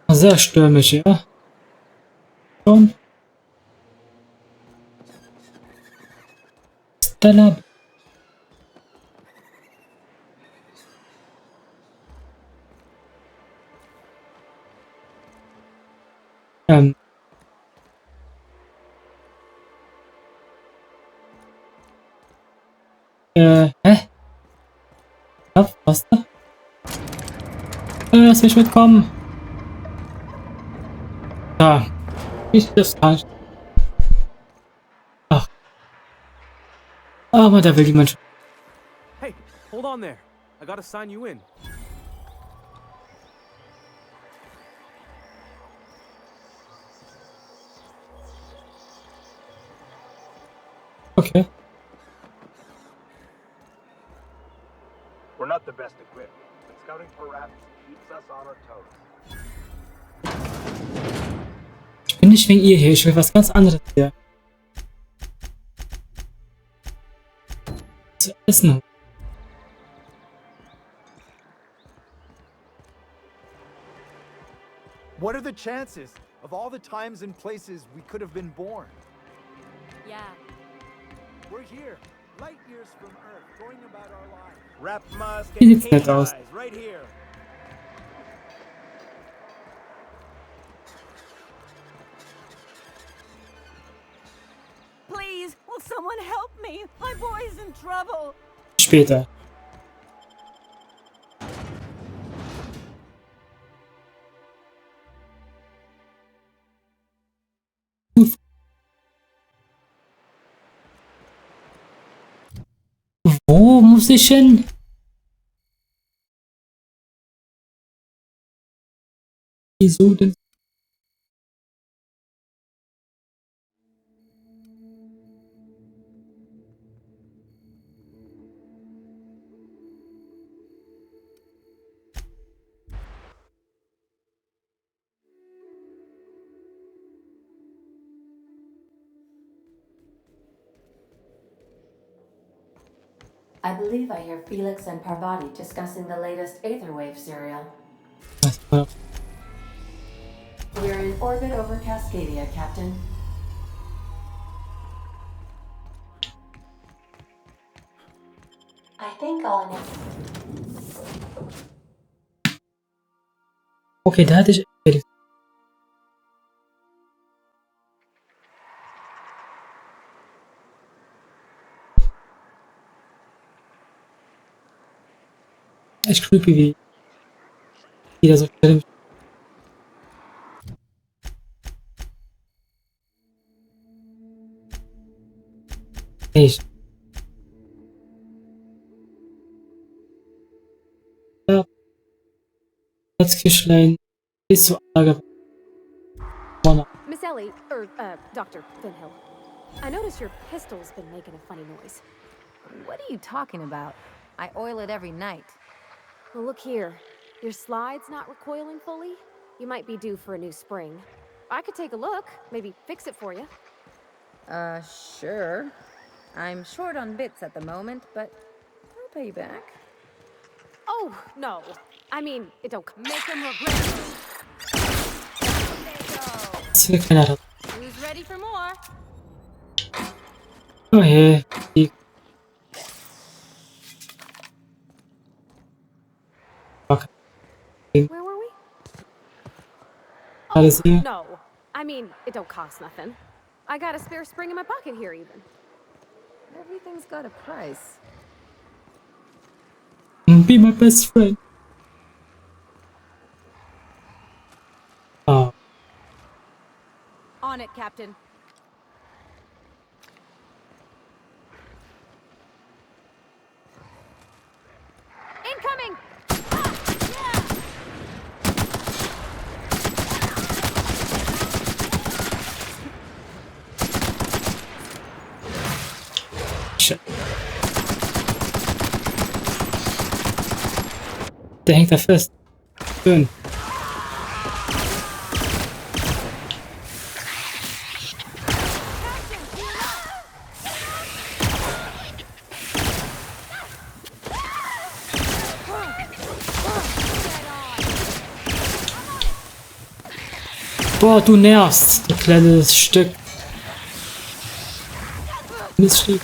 Sehr stürmisch, ja. Schon. Stella. Ähm. Hä? Was da? Lass mich mitkommen. Da. Ich das gar nicht. Ach. Aber da will jemand. Hey, hold on there. I gotta sign you in. Okay. We're not the best equipped, but scouting for rats keeps us on our toes. Ich bin nicht wegen ihr hier, ich will was ganz anderes hier. Zu essen. What are the chances of all the times and places we could have been born? Yeah. We're here, light years from Earth, going about our lives. Rap mask Wie and sieht's nett cane aus? eyes, right here. Please, will someone help me? My boy's in trouble. Später. Wo muss ich hin? Wieso denn? I believe I hear Felix and Parvati discussing the latest Aetherwave serial. Was war- We're in orbit over Cascadia, Captain. I think all I need. Okay, da hatte ich. Echt creepy, wie jeder so schnell. Echt. Ja. Herzkischlein ist so arg. Monarch. Miss Ellie, Dr. Finhill. I notice your pistol's been making a funny noise. What are you talking about? I oil it every night. Well, look here. Your slide's not recoiling fully. You might be due for a new spring. I could take a look, maybe fix it for you. Sure. I'm short on bits at the moment, but I'll pay you back. Oh, no. I mean, it don't come. Make them regret it. Das will keiner haben. Who's ready for more? Oh je. Die. Fuck. Where were we? Alles hier. No. I mean, it don't cost nothing. I got a spare spring in my pocket here, even. Everything's got a price. Be my best friend. Oh. On it, Captain. Incoming! Shit. Der hängt da fest. Schön. Boah, du nervst, du kleines Stück. Miststück.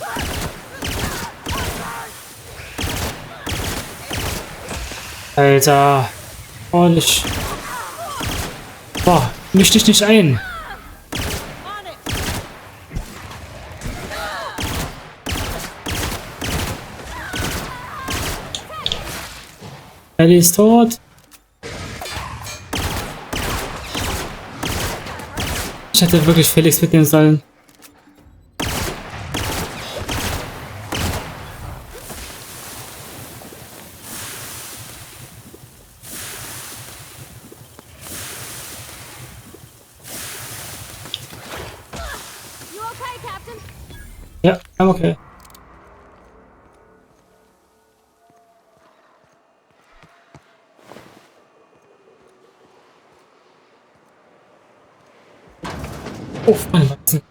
Alter. Oh, nicht. Boah, misch dich nicht ein. Ellie ist tot. Ich hätte wirklich Felix mitnehmen sollen. You okay, Captain? Ja, okay. Oh, meine Weizen.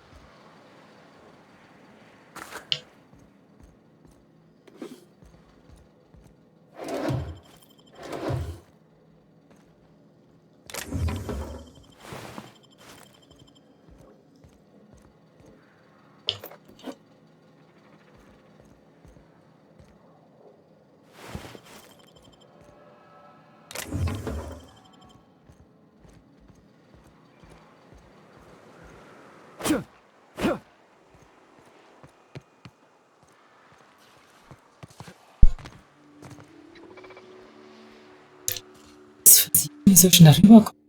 Wie soll ich denn da rüberkommen?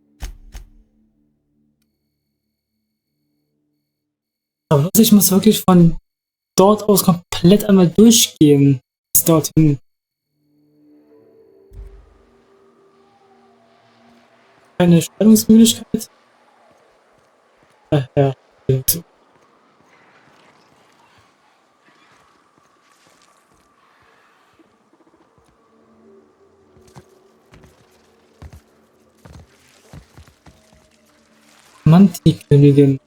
Aber los, ich muss wirklich von dort aus komplett einmal durchgehen. Bis dorthin. Keine Stellungsmöglichkeit. Ja. Mann, die Königin.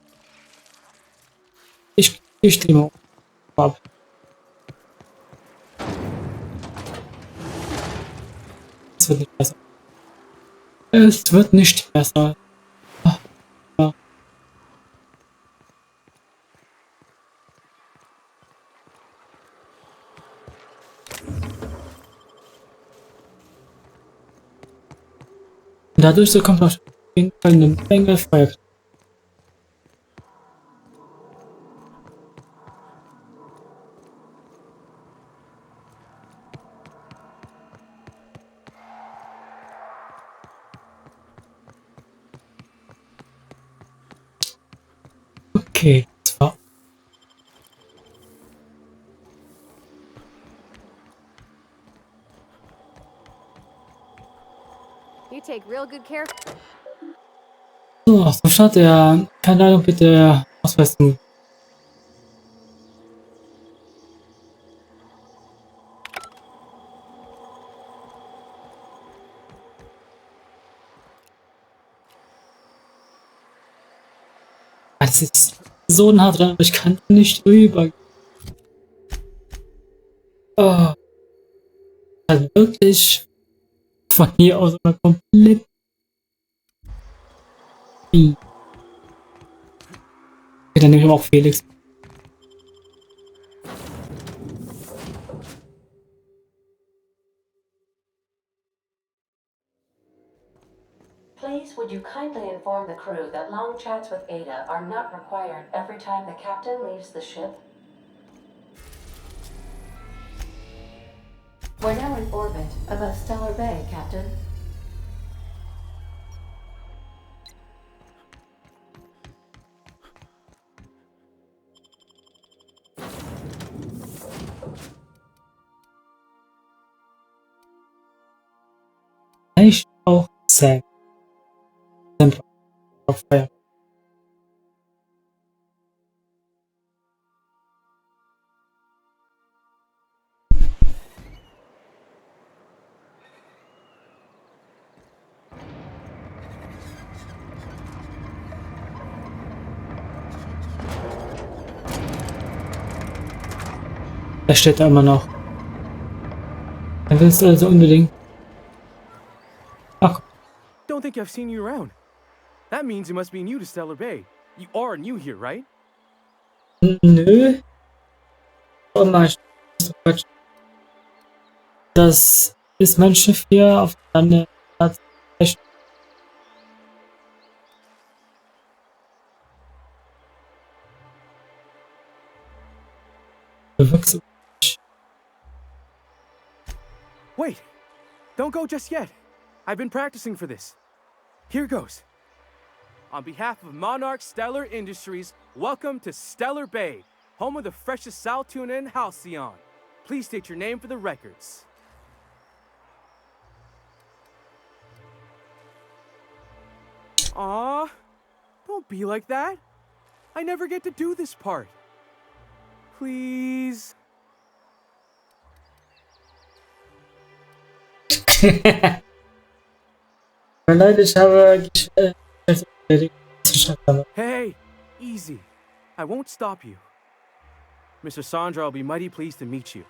Ich stehe mal ab. Es wird nicht besser. Es wird nicht besser. Ja. Und dadurch so kommt auf jeden Fall eine Menge Feuer. Okay, das war. You take real good care. So, zum Start der. Keine Ahnung, bitte ausweisen. Es ist so nah dran, aber ich kann nicht rüber. Oh. Also wirklich von hier aus immer komplett. Okay, dann nehme ich aber auch Felix. Please, would you kindly inform the crew that long chats with Ada are not required every time the captain leaves the ship? We're now in orbit above Stellar Bay, Captain. Ich auch Sam. Auf Feuer. Er steht da immer noch. Er will es also unbedingt. Ach, Don't think I've seen you around. That means you must be new to Stellar Bay. You are new here, right? Nö. Oh nein, Quatsch. Das ist mein Schiff hier auf der Landeplatz. Wait! Don't go just yet. I've been practicing for this. Here goes. On behalf of Monarch Stellar Industries, welcome to Stellar Bay, home of the freshest sal tuna in Halcyon. Please state your name for the records. Aw, don't be like that. I never get to do this part. Please. Leute, ich habe Hey, easy. I won't stop you. Mr. Sandra will be mighty pleased to meet you.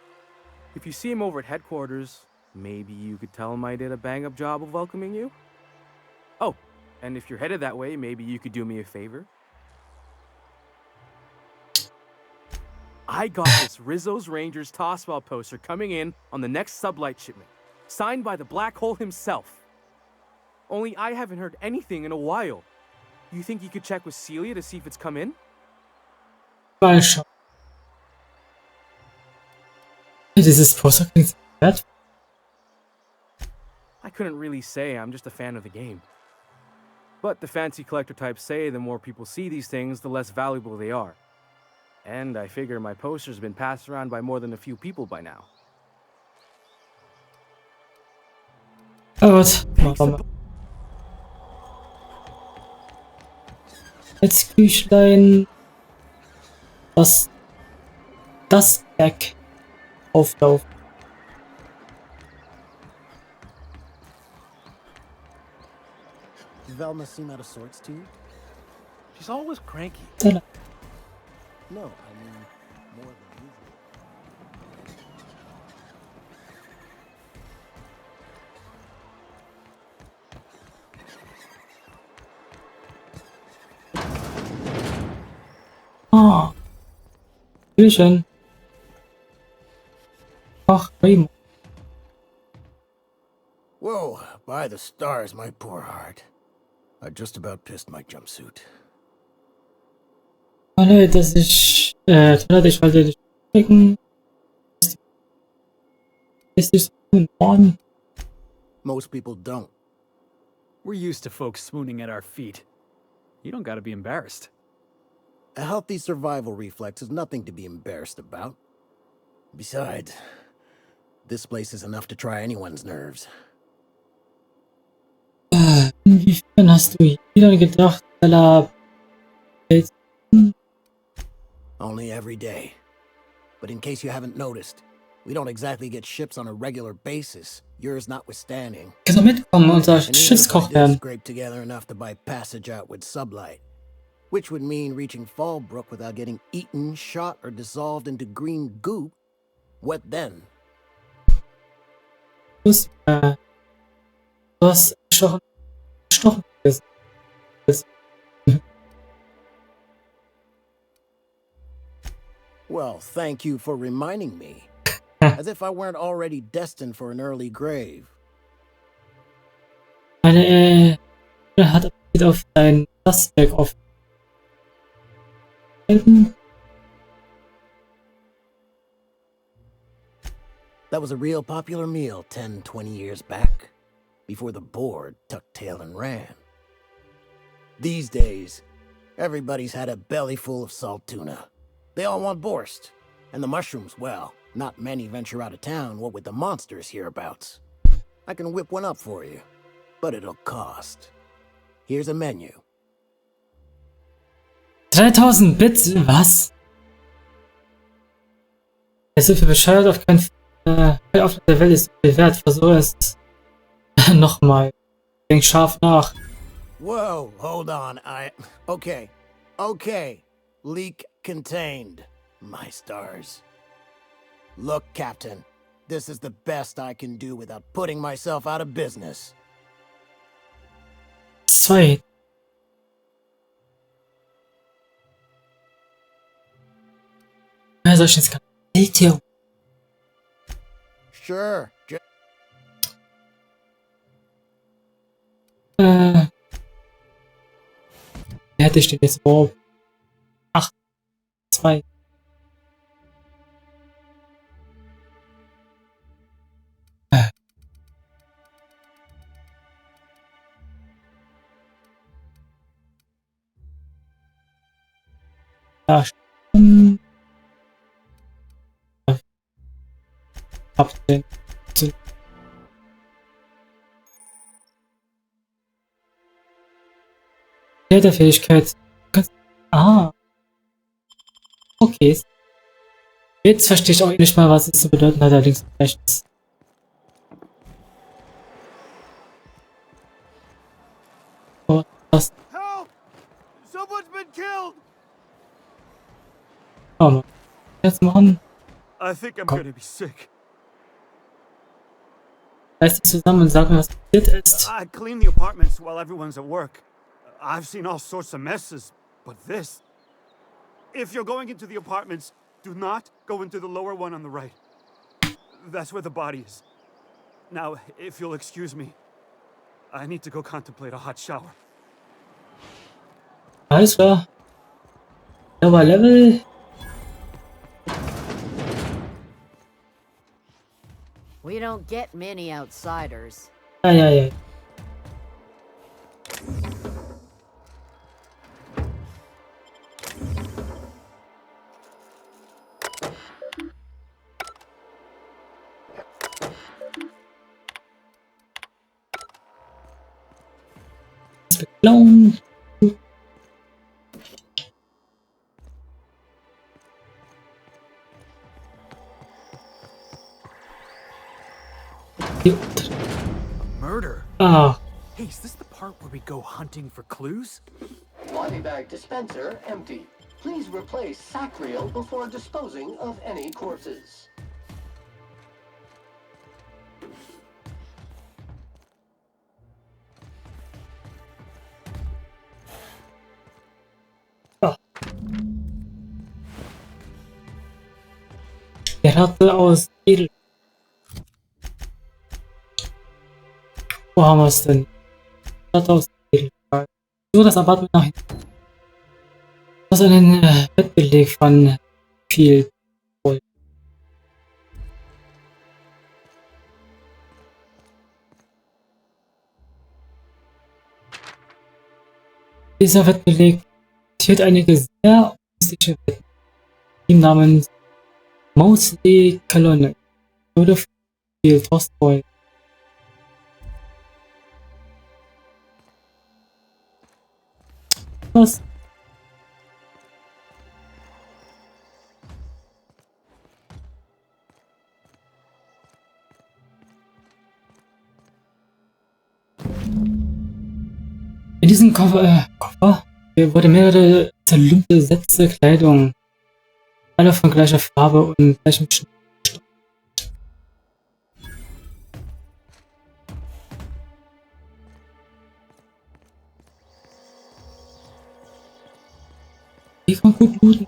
If you see him over at headquarters, maybe you could tell him I did a bang-up job of welcoming you? Oh, and if you're headed that way, maybe you could do me a favor? I got this Rizzo's Rangers tossball poster coming in on the next sublight shipment, signed by the Black Hole himself. Only I haven't heard anything in a while. You think you could check with Celia to see if it's come in? mal schauen. Dieses Poster klingt wert. I couldn't really say, I'm just a fan of the game. But the fancy collector types say the more people see these things, the less valuable they are. And I figure my poster's been passed around by more than a few people by now. Oh, gut. Jetzt Küchlein das Berg auflaufen. Does Velma seem out of sorts to you? She's always cranky. No, I mean more than usual. Ah. Küchen. Ach, Raymond. Whoa, by the stars, my poor heart. I just about pissed my jumpsuit. Oh ne, dass ich Toilette, ich wollte dich checken. Ist das in Ordnung? Most people don't. We're used to folks swooning at our feet. You don't gotta be embarrassed. A healthy survival reflex is nothing to be embarrassed about. Besides, this place is enough to try anyone's nerves. Inwiefern hast du wieder gedacht, Ella? Only every day. But in case you haven't noticed, we don't exactly get ships on a regular basis, yours notwithstanding. Kannst du mitkommen, unser And even if I Schiffskoch did werden? scrape together enough to buy passage out with sublight, which would mean reaching Fallbrook without getting eaten, shot, or dissolved into green goop, what then? Du hast gestochen gewesen. Well, thank you for reminding me. As if I weren't already destined for an early grave. Meine hat Appetit auf dein Lastwerk auf. That was a real popular meal 10, 20 years back, before the board tucked tail and ran. These days, everybody's had a belly full of salt tuna. They all want borscht. And the mushrooms, well, not many venture out of town, what with the monsters hereabouts. I can whip one up for you, but it'll cost. Here's a menu. 3000 Bits? Was? Es ist für bescheuert auf keinen Fall auf der Welt ist so viel wert. Versuche es nochmal. Denk scharf nach. Whoa, hold on, Okay. Leak contained. My stars. Look, Captain, this is the best I can do without putting myself out of business. 2 soll ich jetzt LTO? Sure. Wer hätte ich denn jetzt überhaupt? 8, 2. Da schon. Hab den. Der Fähigkeit. Ah. Okay. Jetzt verstehe ich auch nicht mal, was es zu bedeuten hat, links und rechts. Oh, was? Help! Someone's been killed! Oh Mann. Jetzt machen. I think I'm Komm. gonna be sick. Reiß dich zusammen und sag mir, was passiert ist. I clean the apartments while everyone's at work. I've seen all sorts of messes, but this... If you're going into the apartments, do not go into the lower one on the right. That's where the body is. Now, if you'll excuse me, I need to go contemplate a hot shower. Alles klar. Lower Level. We don't get many outsiders. Ja. Beklauen. Murder? Ah, Hey, is this the part where we go hunting for clues? Body bag dispenser empty. Please replace sack reel before disposing of any corpses. der hatte aus Edel. Wo haben wir es denn? Der hatte aus Edel. So das Apartment nach hinten. Das ist ein Bettbeleg von viel Gold. Dieser Wettbeleg ziert einige sehr mystische Wetten. Team namens Mostly Colonel wurde von viel Tostboy. Was? In diesem Koffer wurde mehrere zerlumpte Sätze Kleidung, alle von gleicher Farbe und gleichem Schnitt. Die kann gut looten.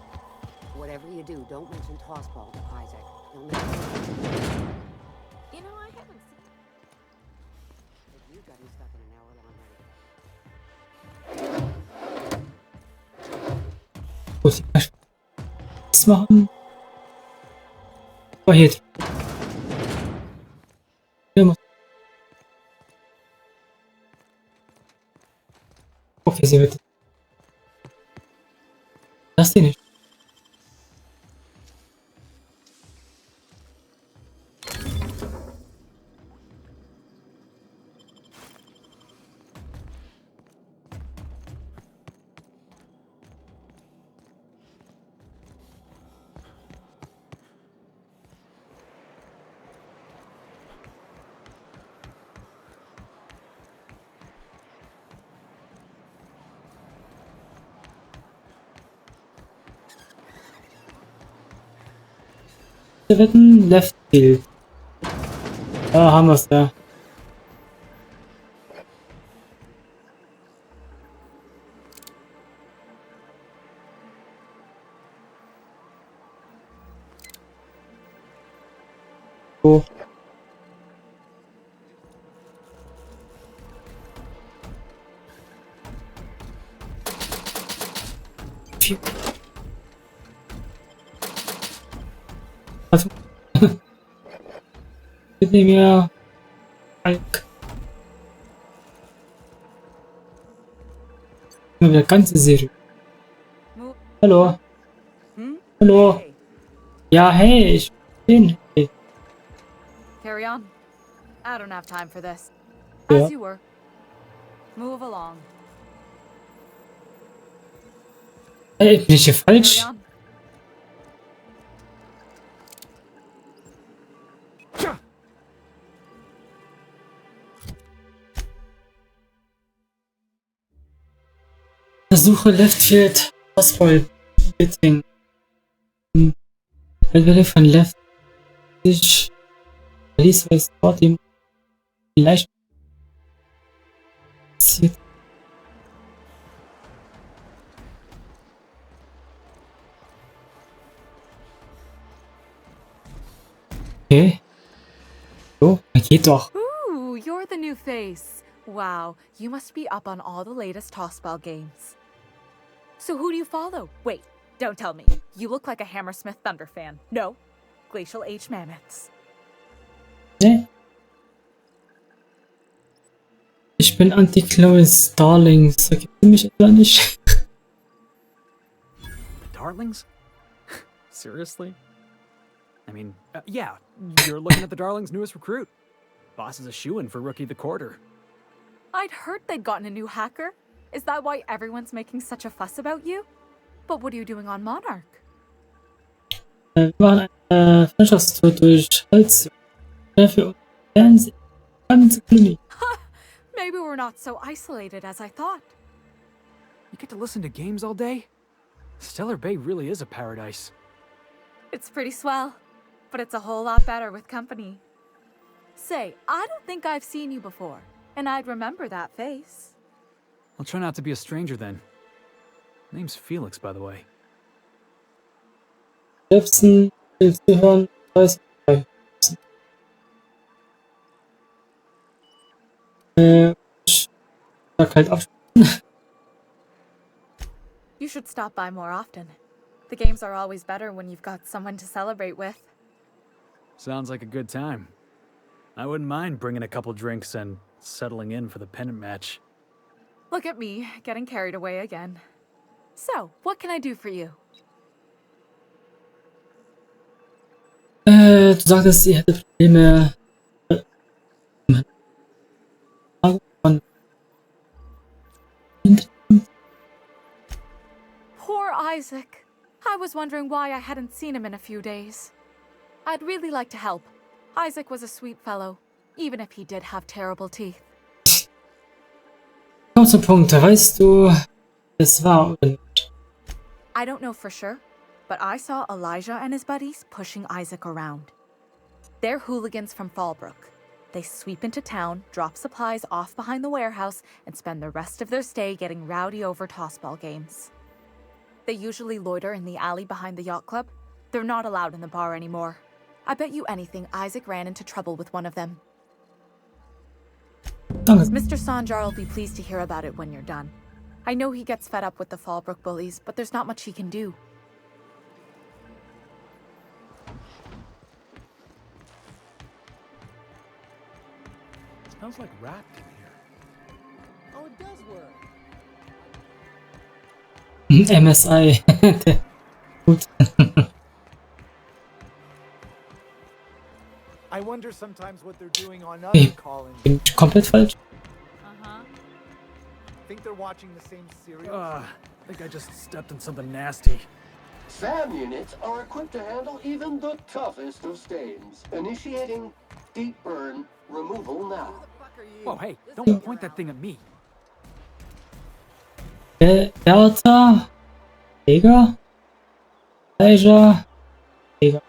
Whatever you do, don't mention tossball to Isaac. He'll You know, I haven't seen. You got him stuck in an hour-long wait. Muss ich gleich was machen? Oh, hier. Hier muss. Okay, sie wird. Das hier nicht. Wetten, Left Field. Da haben wir es ja. So. Also, bitte mir eine ganze Serie. Hallo. Hallo. Ja, hey, ich bin. Hey. Carry on. I don't have time for this. Ja. As you were. Move along. Hey, bin ich hier falsch? Carry on. Versuche Leftfield Ausroll Bitting. Welle von Left sich verließ weiß vor dem vielleicht passiert. Okay. So, geht doch. Ooh, you're the new face. Wow, you must be up on all the latest Tossball games. So who do you follow? Wait, don't tell me. You look like a Hammersmith Thunder fan. No, Glacial H Mammoths. Ne? Ich bin Anti-Chloe's Darlings. Vergisst du mich etwa nicht? Darlings? Seriously? I mean, yeah, you're looking at the Darlings' newest recruit. Boss is a shoo-in for Rookie of the Quarter. I'd heard they'd gotten a new hacker. Is that why everyone's making such a fuss about you? But what are you doing on Monarch? Wir machen eine Freundschaftstour durch Holz. Für uns Fernsehen. Ganz gloomy. Maybe we're not so isolated as I thought. You get to listen to games all day? Stellar Bay really is a paradise. It's pretty swell, but it's a whole lot better with company. Say, I don't think I've seen you before, and I'd remember that face. I'll try not to be a stranger then. Name's Felix, by the way. Liebsten willst du hören? Weiß ich sag halt ab. You should stop by more often. The games are always better when you've got someone to celebrate with. Sounds like a good time. I wouldn't mind bringing a couple drinks and settling in for the pennant match. Look at me, getting carried away again. So, what can I do for you? Du sagtest, sie hätte Probleme. Von Poor Isaac. I was wondering why I hadn't seen him in a few days. I'd really like to help. Isaac was a sweet fellow, even if he did have terrible teeth. Komm zum Punkt, weißt du, es war oder nicht? I don't know for sure, but I saw Elijah and his buddies pushing Isaac around. They're hooligans from Fallbrook. They sweep into town, drop supplies off behind the warehouse, and spend the rest of their stay getting rowdy over tossball games. They usually loiter in the alley behind the yacht club. They're not allowed in the bar anymore. I bet you anything Isaac ran into trouble with one of them. Danke. Mr. Sanjar will be pleased to hear about it when you're done. I know he gets fed up with the Fallbrook bullies, but there's not much he can do. Smells like rat in here. Oh, it does work. MSI. Gut. I wonder sometimes what they're doing on other Hey, call-ins. bin ich komplett falsch? Think they're watching the same serial? I think I just stepped in something nasty. SAM units are equipped to handle even the toughest of stains. Initiating deep burn removal now. Whoa, hey, don't point that thing at me. Bertha, Jäger, Elijah, Jäger.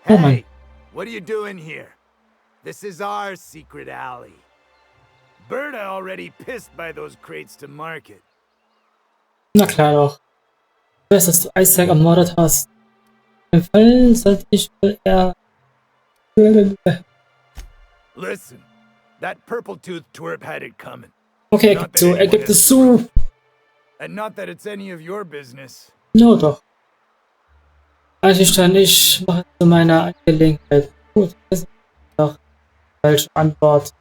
Oh Mann. Hey, what are you doing here? This is our secret alley. Berta already pissed by those crates to market. Na klar doch. Ich weiß, dass du Isaac ermordet hast. Im Fall sollte ich wohl eher Listen, that purple-toothed twerp had it coming. Okay, er gibt so, er gibt es zu. And not that it's any of your business. Ja, doch. Einverstanden, ich mache es zu meiner Angelegenheit. Gut, das ist doch falsche Antwort.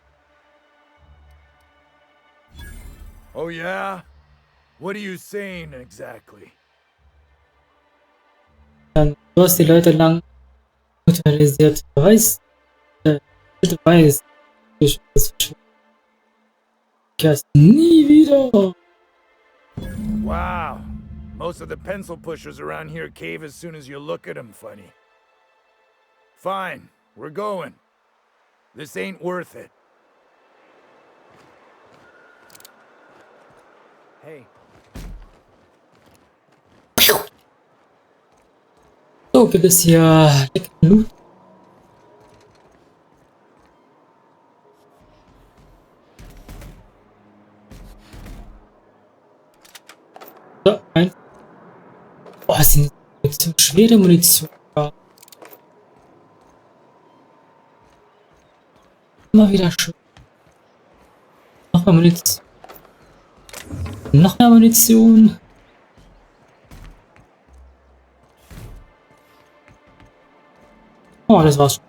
Oh yeah? What are you saying exactly? Dann, du hast die Leute lang brutalisiert. Du weißt, ich erst nie wieder. Wow. Most of the pencil pushers around here cave as soon as you look at them funny. Fine, we're going. This ain't worth it. Hey. So, gibt es hier Loot. So, eins. Boah, es sind so schwere Munition. Immer wieder schön. Noch mehr Munition. Noch mehr Munition. Oh, das war's.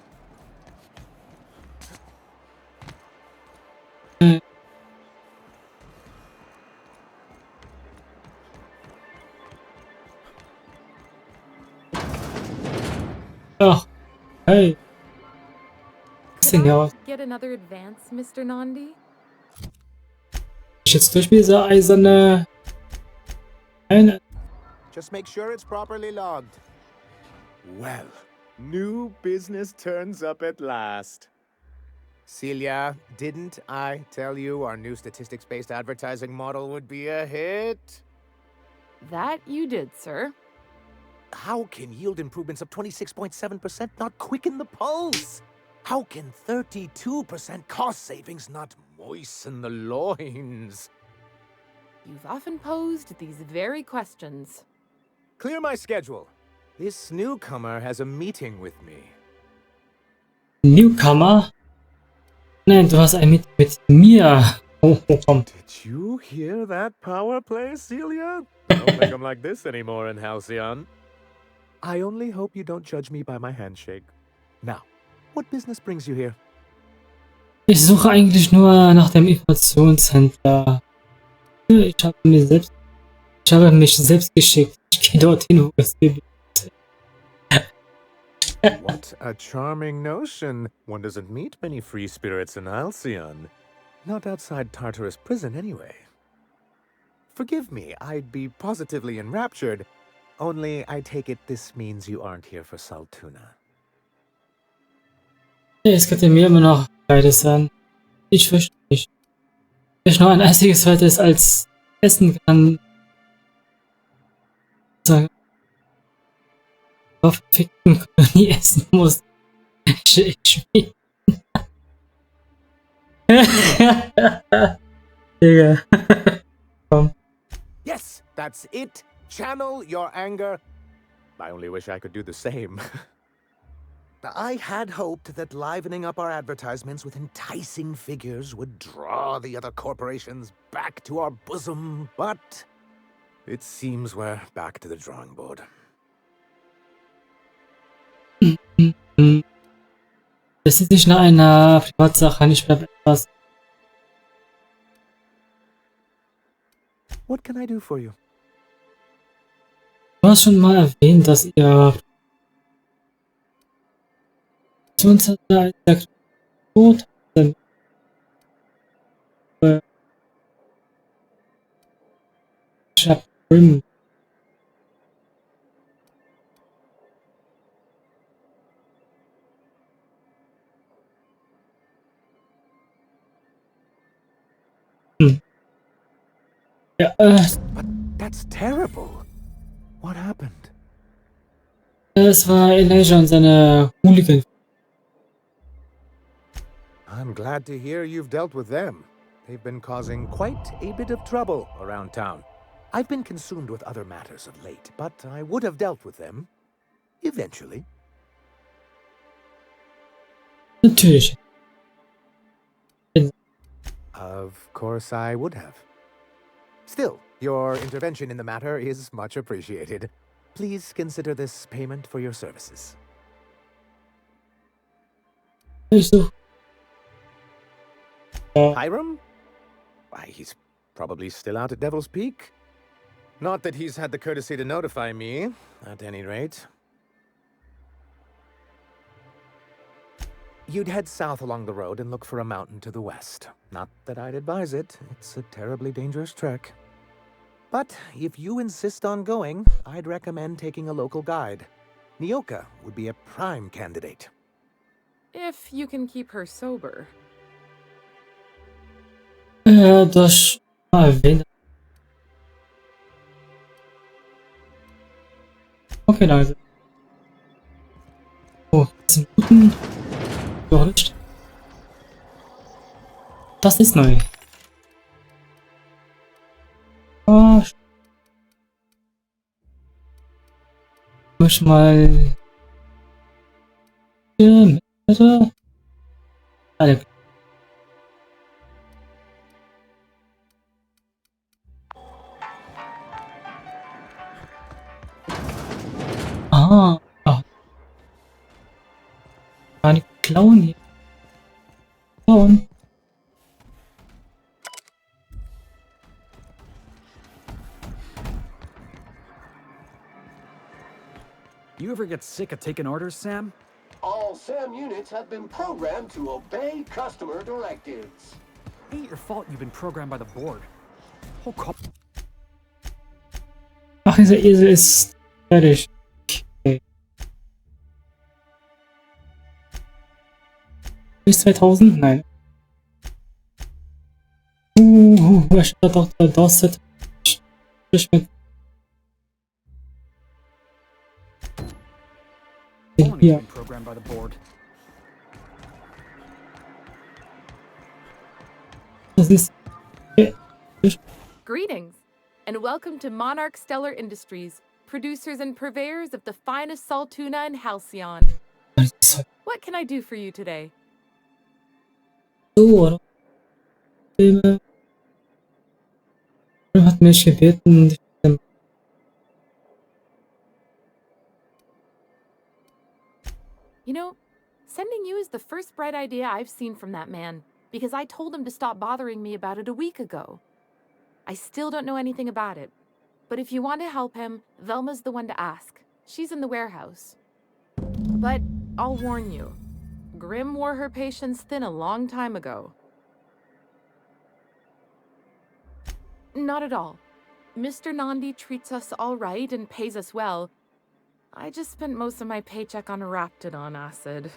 Ach, hey. Was ist denn hier? Get another advance, Mr. Nandi? Ich jetzt durch diese eiserne. Just make sure it's properly logged. Well, new business turns up at last. Celia, didn't I tell you our new statistics-based advertising model would be a hit? That you did, sir. How can yield improvements of 26.7% not quicken the pulse? How can 32% cost savings not moisten the loins? You've often posed these very questions. Clear my schedule. This newcomer has a meeting with me. Newcomer? Nein, du hast ein mit mir. Oh, komm. Did you hear that power play, Celia? Don't make them like this anymore in Halcyon. I only hope you don't judge me by my handshake. Now, what business brings you here? Ich suche eigentlich nur nach dem Informationshändler. Ich habe mich selbst geschickt. Ich gehe dorthin, wo es gibt. What a charming notion. One doesn't meet many free spirits in Halcyon. Not outside Tartarus prison, anyway. Forgive me, I'd be positively enraptured. Only, I take it this means you aren't here for Saltuna. Es könnte mir immer noch beides sein. Ich fürchte nicht. Wenn ich noch ein einziges zweites als essen kann. Sagen. Auf verfickten Kolonie essen muss. Ich Digga. Komm. Yes, that's it. Channel your anger. I only wish I could do the same. I had hoped that livening up our advertisements with enticing figures would draw the other corporations back to our bosom, but it seems we're back to the drawing board. Das ist nicht nur eine Privatsache, nicht mehr etwas. What can I do for you? Du hast schon mal erwähnt, dass ihr Gut. Ich hab Rim. Ja, But that's terrible. What happened? Es war Elijah und seine Hooligan. I'm glad to hear you've dealt with them. They've been causing quite a bit of trouble around town. I've been consumed with other matters of late, but I would have dealt with them eventually. Natürlich. Of course I would have. Still, your intervention in the matter is much appreciated. Please consider this payment for your services. Also, Hiram? Why, he's probably still out at Devil's Peak. Not that he's had the courtesy to notify me, at any rate. You'd head south along the road and look for a mountain to the west. Not that I'd advise it. It's a terribly dangerous trek. But if you insist on going, I'd recommend taking a local guide. Nyoka would be a prime candidate. If you can keep her sober. das mal erwähnt. Okay, danke. Oh, 10 Minuten. Ja, nicht. Das ist neu. Ah, ich mal. Bitte. Alle. Ah, ja. Gar nicht klauen hier. Klauen. You ever get sick of taking orders, Sam? All SAM units have been programmed to obey customer directives. It ain't your fault you've been programmed by the board. Oh, Ach, dieser Esel ist fertig. Okay. Bis 2000? Nein. Was steht doch da? Das ist mit. Hier. Programmed by the board. Das ist. Greetings, and welcome to Monarch Stellar Industries, producers and purveyors of the finest salt tuna in Halcyon. What can I do for you today? So, oder? Filme. Hat mich gebeten. You know, sending you is the first bright idea I've seen from that man, because I told him to stop bothering me about it a week ago. I still don't know anything about it, but if you want to help him, Velma's the one to ask. She's in the warehouse. But I'll warn you, Grimm wore her patience thin a long time ago. Not at all. Mr. Nandi treats us all right and pays us well. I just spent most of my paycheck on Raptidon acid.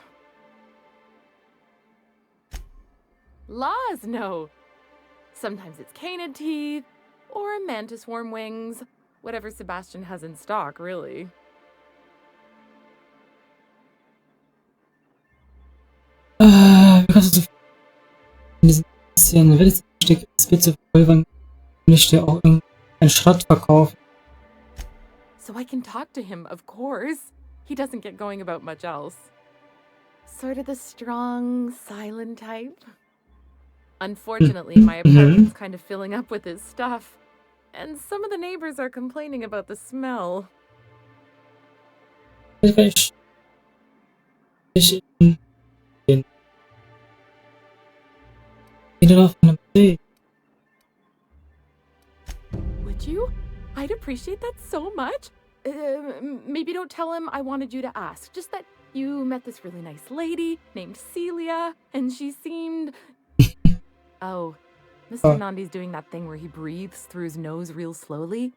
Laws, no. Sometimes it's canid teeth, or a mantis worm wings. Whatever Sebastian has in stock, really. Wie kannst du in diesem passieren? Wenn es Stück ist, wird zu verfolgen, nicht dir auch einen Schrott verkaufen. So I can talk to him, of course. He doesn't get going about much else. Sort of the strong, silent type. Unfortunately, my apartment's kind of filling up with his stuff. And some of the neighbors are complaining about the smell. Ich wieder auf einem Bild. Would you? I'd appreciate that so much. Maybe don't tell him I wanted you to ask. Just that you met this really nice lady named Celia, and she seemed... Oh, Mr. Nandi's doing that thing where he breathes through his nose real slowly.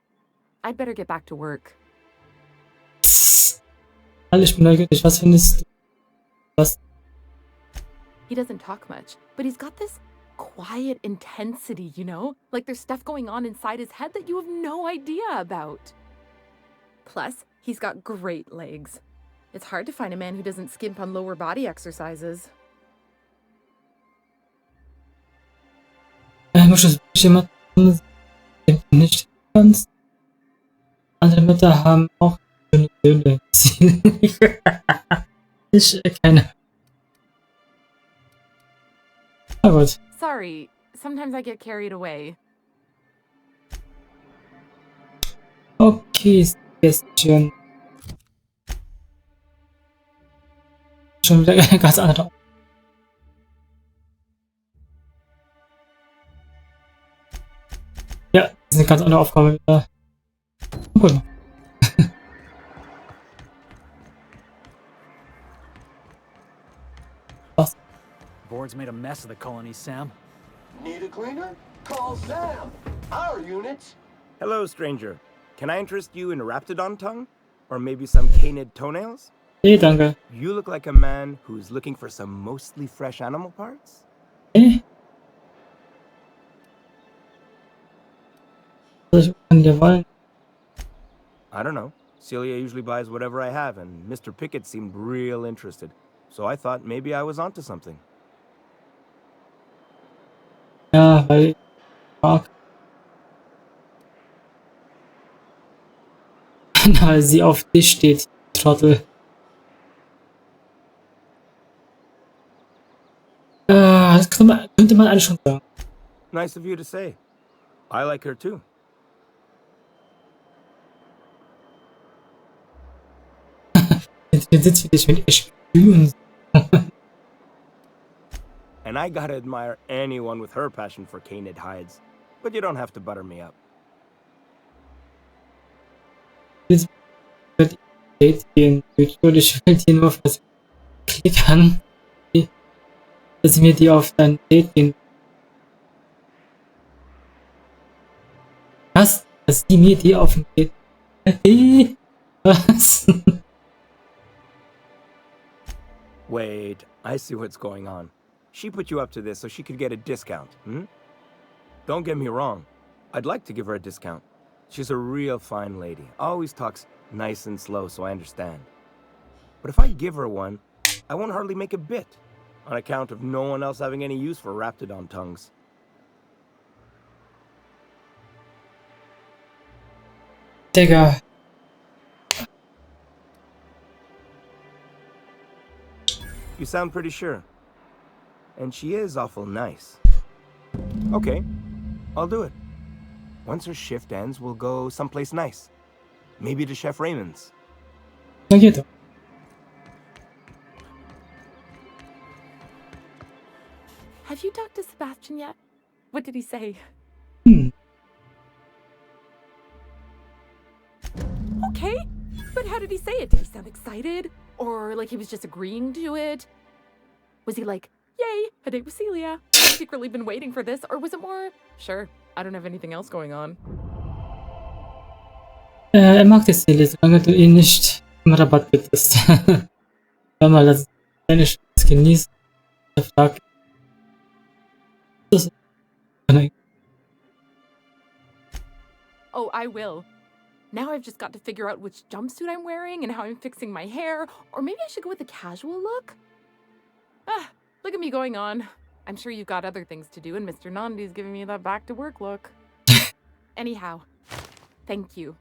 I'd better get back to work. Ich bin neugierig. Was findest du? Was? He doesn't talk much, but he's got this quiet intensity, you know? Like there's stuff going on inside his head that you have no idea about. Plus, he's got great legs. It's hard to find a man who doesn't skimp on lower body exercises. Muss es jemand den du nicht kannst? Andere Mütter haben auch schöne Söhne. Ich keine. Na gut. Sorry, sometimes I get carried away. Okay, Suggestion. Schon wieder eine ganz andere. Ja, das ist eine ganz andere Aufgabe wieder. Gut. Was? Board's made a mess of the colony, Sam. Need a cleaner? Call Sam. Our units. Hello, stranger. Can I interest you in a raptidon tongue? Or maybe some canid toenails? Nee, danke. You look like a man who's looking for some mostly fresh animal parts? Was ich von dir wollen? I don't know. Celia usually buys whatever I have, and Mr. Pickett seemed real interested. So I thought maybe I was onto something. Ja, weil ich mag. Weil sie auf dich steht, Trottel. Das könnte man alles schon sagen. Nice of you to say. I like her too. Jetzt sitzt ich mit Eschbü und And I gotta admire anyone with her passion for canid hides. But you don't have to butter me up. jetzt wird Date gehen. Ich will dir nur klickern, dass mir die auf dein Date gehen. Was? Dass die mir die auf den Date. Was? Wait, I see what's going on. She put you up to this so she could get a discount, hmm? Don't get me wrong. I'd like to give her a discount. She's a real fine lady. Always talks nice and slow, so I understand. But if I give her one, I won't hardly make a bit, on account of no one else having any use for raptidon tongues. Digga. You sound pretty sure. And she is awful nice. Okay, I'll do it. Once her shift ends, we'll go someplace nice. Maybe to Chef Raymond's. Na geht doch. Have you talked to Sebastian yet? What did he say? Okay, but how did he say it? Did he sound excited? Or like he was just agreeing to it? Was he like, yay, a date with Celia? I've secretly been waiting for this. Or was it more, sure, I don't have anything else going on? Mag das Ziel, solange du ihn nicht im Rabatt bittest. Hör mal, lass deine Chance genießen. Der fragt. Oh, I will. Now I've just got to figure out which jumpsuit I'm wearing and how I'm fixing my hair. Or maybe I should go with a casual look? Look at me going on. I'm sure you've got other things to do, and Mr. Nandi's giving me that back-to-work look. Anyhow, thank you.